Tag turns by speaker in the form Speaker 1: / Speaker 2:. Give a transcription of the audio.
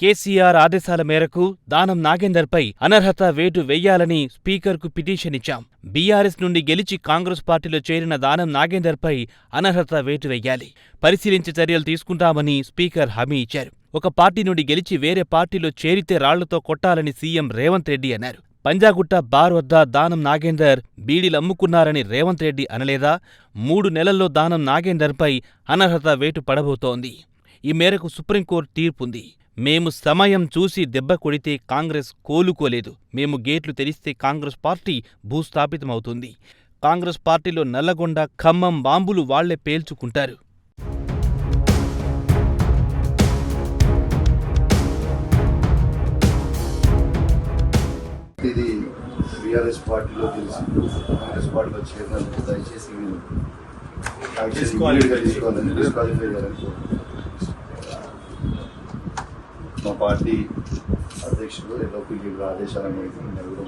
Speaker 1: కేసీఆర్ ఆదేశాల మేరకు దానం నాగేందర్పై అనర్హత వేటు వెయ్యాలని స్పీకర్కు పిటిషన్ ఇచ్చాం. బీఆర్ఎస్ నుండి గెలిచి కాంగ్రెస్ పార్టీలో చేరిన దానం నాగేందర్పై అనర్హత వేటు వెయ్యాలి. పరిశీలించి చర్యలు తీసుకుంటామని స్పీకర్ హామీ ఇచ్చారు. ఒక పార్టీ నుండి గెలిచి వేరే పార్టీలో చేరితే రాళ్లతో కొట్టాలని సీఎం రేవంత్ రెడ్డి అన్నారు. పంజాగుట్ట బార్ వద్ద దానం నాగేందర్ బీడీలమ్ముకున్నారని రేవంత్ రెడ్డి అనలేదా? 3 నెలల్లో దానం నాగేందర్పై అనర్హత వేటు పడబోతోంది. ఈ మేరకు సుప్రీంకోర్టు తీర్పుంది. మేము సమయం చూసి దెబ్బ కొడితే కాంగ్రెస్ కోలుకోలేదు. మేము గేట్లు తెరిస్తే కాంగ్రెస్ పార్టీ భూస్థాపితమవుతుంది. కాంగ్రెస్ పార్టీలో నల్లగొండ, ఖమ్మం బాంబులు వాళ్లే పేల్చుకుంటారు.
Speaker 2: ఇది బీఆర్ఎస్ పార్టీలో తెలిసి కాంగ్రెస్ పార్టీలో చేరినందుకు దయచేసి మీరు తీసుకోవాలని డిస్క్వాలిఫై చేయాలని మా పార్టీ అధ్యక్షుడు ఎల్ఓపీ లీడర్ ఆదేశాల మేరకు నేను కూడా